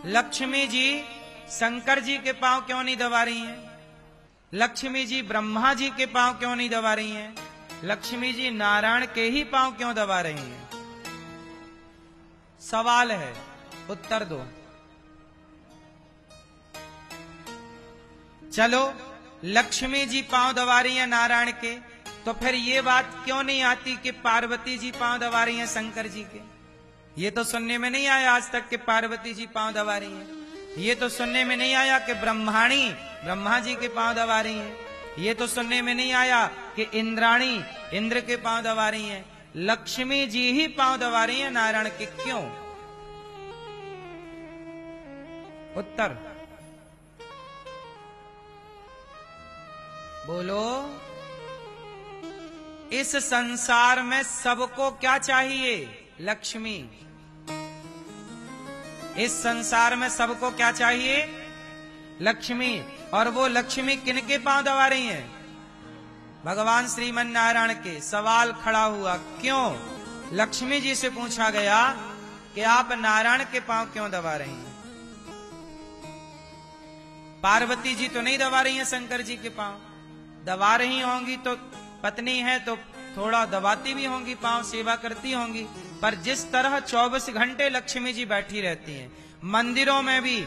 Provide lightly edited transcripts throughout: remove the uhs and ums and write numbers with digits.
लक्ष्मी जी शंकर जी के पांव क्यों नहीं दबा रही हैं? लक्ष्मी जी ब्रह्मा जी के पांव क्यों नहीं दबा रही हैं? लक्ष्मी जी नारायण के ही पांव क्यों दबा रही हैं? सवाल है, उत्तर दो। चलो, लक्ष्मी जी पांव दबा रही हैं नारायण के, तो फिर ये बात क्यों नहीं आती कि पार्वती जी पांव दबा रही हैं शंकर जी के? ये तो सुनने में नहीं आया आज तक कि पार्वती जी पांव दबा रही हैं। ये तो सुनने में नहीं आया कि ब्रह्माणी ब्रह्मा जी के पांव दबा रही हैं। ये तो सुनने में नहीं आया कि इंद्राणी इंद्र के पांव दबा रही हैं। लक्ष्मी जी ही पांव दबा रही हैं नारायण के, क्यों? उत्तर बोलो। इस संसार में सबको क्या चाहिए? लक्ष्मी। इस संसार में सबको क्या चाहिए? लक्ष्मी। और वो लक्ष्मी किनके पांव दबा रही हैं? भगवान श्रीमन नारायण के। सवाल खड़ा हुआ, क्यों? लक्ष्मी जी से पूछा गया कि आप नारायण के पांव क्यों दबा रही हैं? पार्वती जी तो नहीं दबा रही हैं शंकर जी के पांव। दबा रही होंगी तो पत्नी है तो थोड़ा दबाती भी होंगी, पांव सेवा करती होंगी, पर जिस तरह 24 घंटे लक्ष्मी जी बैठी रहती हैं, मंदिरों में भी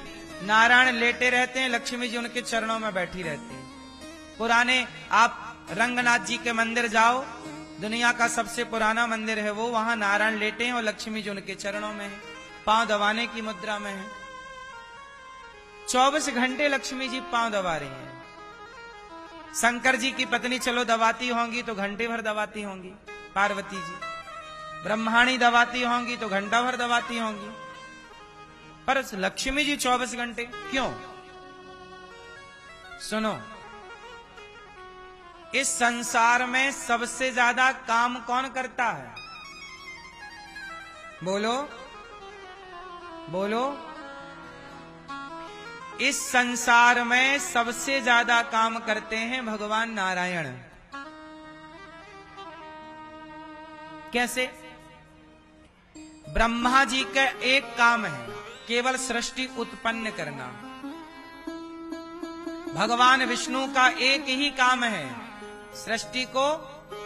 नारायण लेटे रहते हैं, लक्ष्मी जी उनके चरणों में बैठी रहती हैं। पुराने आप रंगनाथ जी के मंदिर जाओ, दुनिया का सबसे पुराना मंदिर है वो, वहां नारायण लेटे हैं और लक्ष्मी जी उनके चरणों में है, पांव दबाने की मुद्रा में है। 24 घंटे लक्ष्मी जी पांव दबा रही हैं। शंकर जी की पत्नी चलो दबाती होंगी तो घंटे भर दबाती होंगी, पार्वती जी। ब्रह्माणी दबाती होंगी तो घंटा भर दबाती होंगी, पर लक्ष्मी जी 24 घंटे क्यों? सुनो, इस संसार में सबसे ज्यादा काम कौन करता है? बोलो बोलो। इस संसार में सबसे ज्यादा काम करते हैं भगवान नारायण। कैसे? ब्रह्मा जी का एक काम है केवल सृष्टि उत्पन्न करना। भगवान विष्णु का एक ही काम है सृष्टि को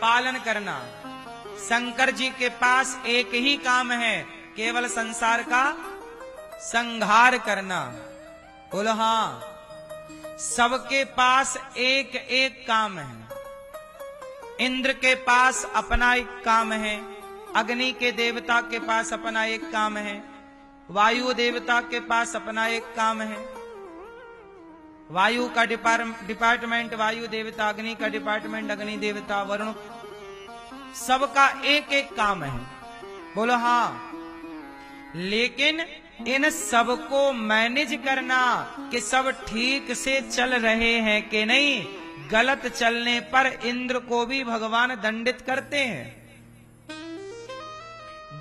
पालन करना। शंकर जी के पास एक ही काम है केवल संसार का संहार करना। बोलो हाँ। सबके पास एक एक काम है। इंद्र के पास अपना एक काम है, अग्नि के देवता के पास अपना एक काम है, वायु देवता के पास अपना एक काम है। वायु का डिपार्टमेंट वायु देवता, अग्नि का डिपार्टमेंट अग्नि देवता, वरुण, सबका एक एक काम है। बोलो हाँ। लेकिन इन सबको मैनेज करना कि सब ठीक से चल रहे हैं कि नहीं, गलत चलने पर इंद्र को भी भगवान दंडित करते हैं।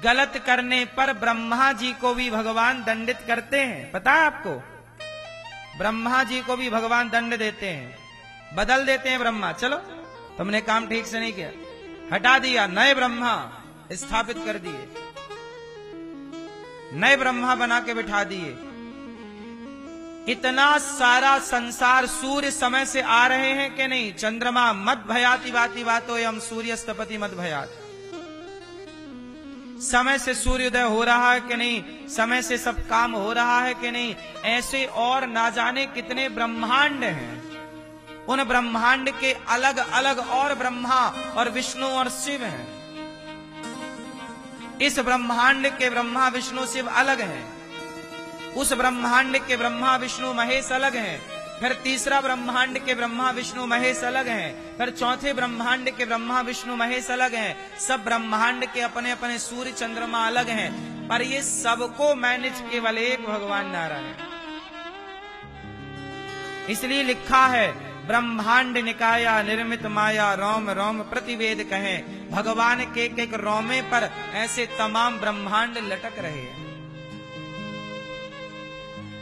गलत करने पर ब्रह्मा जी को भी भगवान दंडित करते हैं। पता है आपको? ब्रह्मा जी को भी भगवान दंड देते हैं, बदल देते हैं। ब्रह्मा, चलो तुमने काम ठीक से नहीं किया, हटा दिया, नए ब्रह्मा स्थापित कर दिए, नए ब्रह्मा बना के बिठा दिए। इतना सारा संसार सूर्य समय से आ रहे हैं कि नहीं? चंद्रमा मद भयाति वाति वातो यम सूर्यस्तपति मद भयात। समय से सूर्योदय हो रहा है कि नहीं? समय से सब काम हो रहा है कि नहीं? ऐसे और ना जाने कितने ब्रह्मांड हैं। उन ब्रह्मांड के अलग अलग और ब्रह्मा और विष्णु और शिव हैं। इस ब्रह्मांड के ब्रह्मा विष्णु शिव अलग हैं, उस ब्रह्मांड के ब्रह्मा विष्णु महेश अलग हैं, फिर तीसरा ब्रह्मांड के ब्रह्मा विष्णु महेश अलग हैं, फिर चौथे ब्रह्मांड के ब्रह्मा विष्णु महेश अलग हैं। सब ब्रह्मांड के अपने अपने सूर्य चंद्रमा अलग हैं, पर ये सबको मैनेज केवल एक भगवान नारायण। इसलिए लिखा है ब्रह्मांड निकाया निर्मित माया रोम रोम प्रतिवेद कहें। भगवान के एक रोमे पर ऐसे तमाम ब्रह्मांड लटक रहे हैं।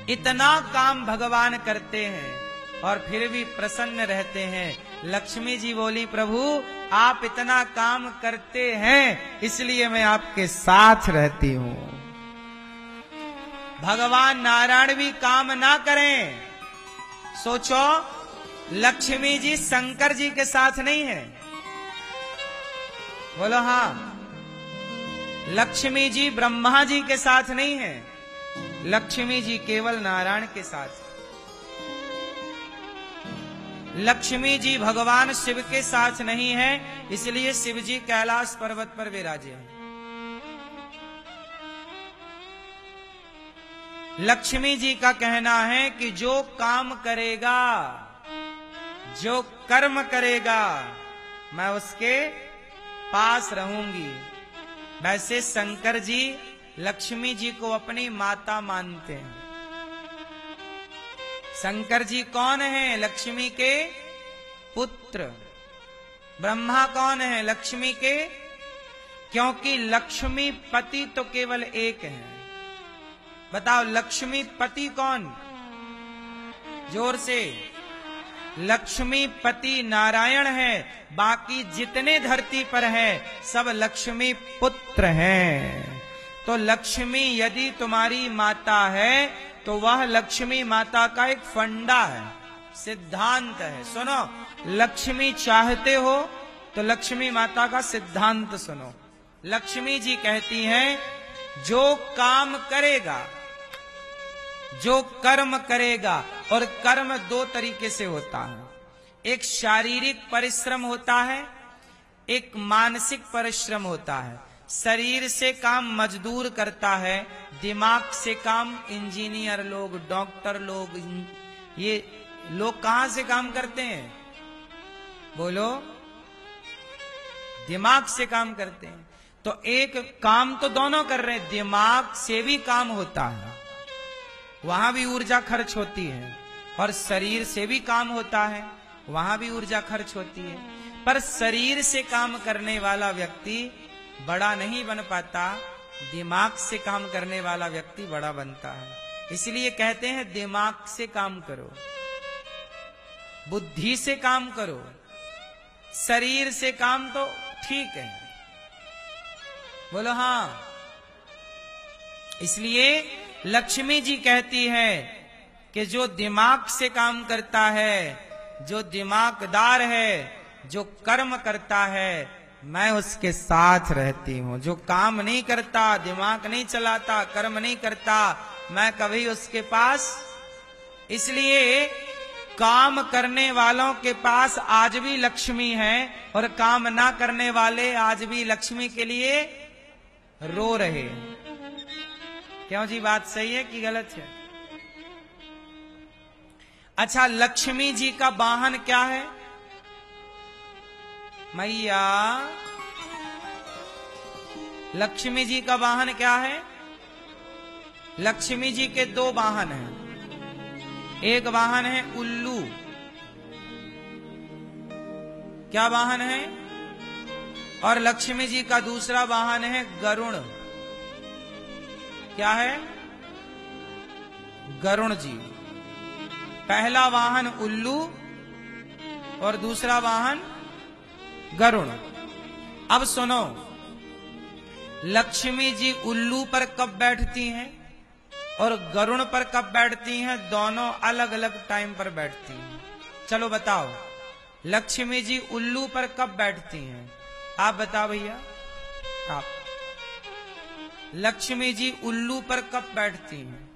इतना काम भगवान करते हैं और फिर भी प्रसन्न रहते हैं। लक्ष्मी जी बोली, प्रभु आप इतना काम करते हैं इसलिए मैं आपके साथ रहती हूं। भगवान नारायण भी काम ना करें। सोचो, लक्ष्मी जी शंकर जी के साथ नहीं है। बोलो हाँ। लक्ष्मी जी ब्रह्मा जी के साथ नहीं है, लक्ष्मी जी केवल नारायण के साथ। लक्ष्मी जी भगवान शिव के साथ नहीं है, इसलिए शिव जी कैलाश पर्वत पर विराजे हैं। लक्ष्मी जी का कहना है कि जो काम करेगा, जो कर्म करेगा, मैं उसके पास रहूंगी। वैसे शंकर जी लक्ष्मी जी को अपनी माता मानते हैं। शंकर जी कौन है? लक्ष्मी के पुत्र। ब्रह्मा कौन है? लक्ष्मी के, क्योंकि लक्ष्मी पति तो केवल एक है। बताओ, लक्ष्मी पति कौन? जोर से। लक्ष्मी पति नारायण है, बाकी जितने धरती पर है सब लक्ष्मी पुत्र हैं। तो लक्ष्मी यदि तुम्हारी माता है तो वह लक्ष्मी माता का एक फंडा है, सिद्धांत है। सुनो, लक्ष्मी चाहते हो तो लक्ष्मी माता का सिद्धांत सुनो। लक्ष्मी जी कहती हैं, जो काम करेगा, जो कर्म करेगा, और कर्म दो तरीके से होता है। एक शारीरिक परिश्रम होता है, एक मानसिक परिश्रम होता है। शरीर से काम मजदूर करता है, दिमाग से काम इंजीनियर लोग, डॉक्टर लोग, ये लोग कहां से काम करते हैं? बोलो, दिमाग से काम करते हैं। तो एक काम तो दोनों कर रहे हैं, दिमाग से भी काम होता है, वहां भी ऊर्जा खर्च होती है, और शरीर से भी काम होता है, वहां भी ऊर्जा खर्च होती है। पर शरीर से काम करने वाला व्यक्ति बड़ा नहीं बन पाता, दिमाग से काम करने वाला व्यक्ति बड़ा बनता है। इसलिए कहते हैं दिमाग से काम करो, बुद्धि से काम करो। शरीर से काम तो ठीक है, बोलो हाँ। इसलिए लक्ष्मी जी कहती है कि जो दिमाग से काम करता है, जो दिमागदार है, जो कर्म करता है, मैं उसके साथ रहती हूं। जो काम नहीं करता, दिमाग नहीं चलाता, कर्म नहीं करता, मैं कभी उसके पास। इसलिए काम करने वालों के पास आज भी लक्ष्मी है, और काम ना करने वाले आज भी लक्ष्मी के लिए रो रहे हैं। क्यों जी, बात सही है कि गलत है? अच्छा, लक्ष्मी जी का वाहन क्या है? मैया, लक्ष्मी जी का वाहन क्या है? लक्ष्मी जी के दो वाहन हैं। एक वाहन है उल्लू। क्या वाहन है? और लक्ष्मी जी का दूसरा वाहन है गरुण। क्या है? गरुण जी। पहला वाहन उल्लू और दूसरा वाहन गरुण। अब सुनो, लक्ष्मी जी उल्लू पर कब बैठती हैं और गरुण पर कब बैठती हैं? दोनों अलग अलग टाइम पर बैठती हैं। चलो बताओ, लक्ष्मी जी उल्लू पर कब बैठती हैं? आप बताओ भैया, आप। लक्ष्मी जी उल्लू पर कब बैठती हैं?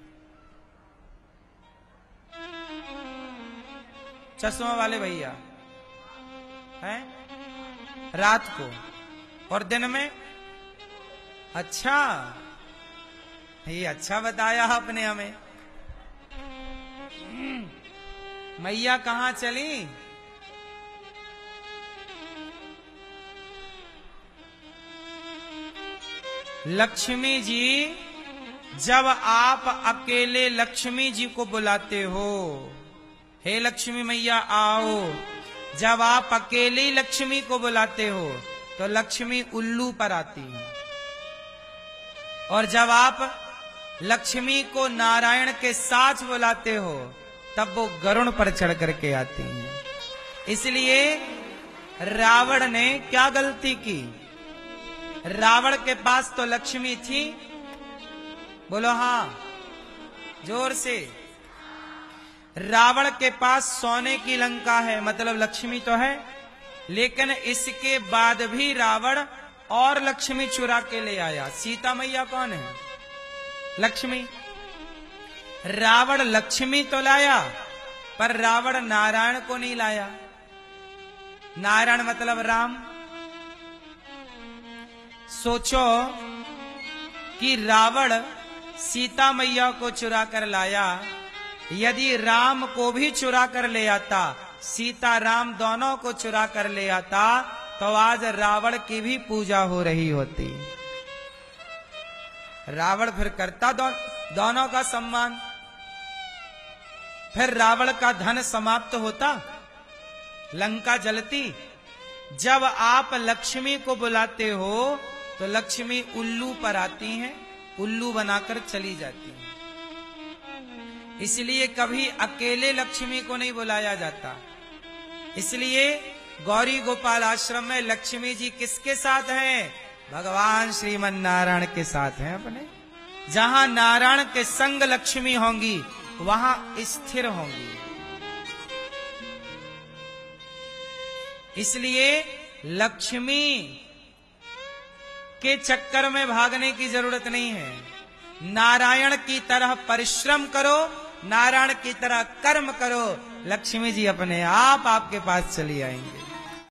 चश्मा वाले भैया हैं? रात को। और दिन में? अच्छा, ये अच्छा बताया आपने हमें। मैया कहां चली? लक्ष्मी जी, जब आप अकेले लक्ष्मी जी को बुलाते हो, हे लक्ष्मी मैया आओ, जब आप अकेली लक्ष्मी को बुलाते हो तो लक्ष्मी उल्लू पर आती है, और जब आप लक्ष्मी को नारायण के साथ बुलाते हो तब वो गरुण पर चढ़ करके आती हैं। इसलिए रावण ने क्या गलती की? रावण के पास तो लक्ष्मी थी, बोलो हाँ, जोर से। रावण के पास सोने की लंका है, मतलब लक्ष्मी तो है, लेकिन इसके बाद भी रावण और लक्ष्मी चुरा के ले आया। सीता मैया कौन है? लक्ष्मी। रावण लक्ष्मी तो लाया, पर रावण नारायण को नहीं लाया। नारायण मतलब राम। सोचो कि रावण सीता मैया को चुरा कर लाया, यदि राम को भी चुरा कर ले आता, सीता राम दोनों को चुरा कर ले आता, तो आज रावण की भी पूजा हो रही होती। रावण फिर करता दोनों का सम्मान, फिर रावण का धन समाप्त होता, लंका जलती। जब आप लक्ष्मी को बुलाते हो तो लक्ष्मी उल्लू पर आती हैं, उल्लू बनाकर चली जाती हैं। इसलिए कभी अकेले लक्ष्मी को नहीं बुलाया जाता। इसलिए गौरी गोपाल आश्रम में लक्ष्मी जी किसके साथ हैं? भगवान श्रीमन नारायण के साथ हैं अपने। जहां नारायण के संग लक्ष्मी होंगी वहां स्थिर होंगी। इसलिए लक्ष्मी के चक्कर में भागने की जरूरत नहीं है। नारायण की तरह परिश्रम करो, नारायण की तरह कर्म करो, लक्ष्मी जी अपने आप आपके पास चली आएंगे।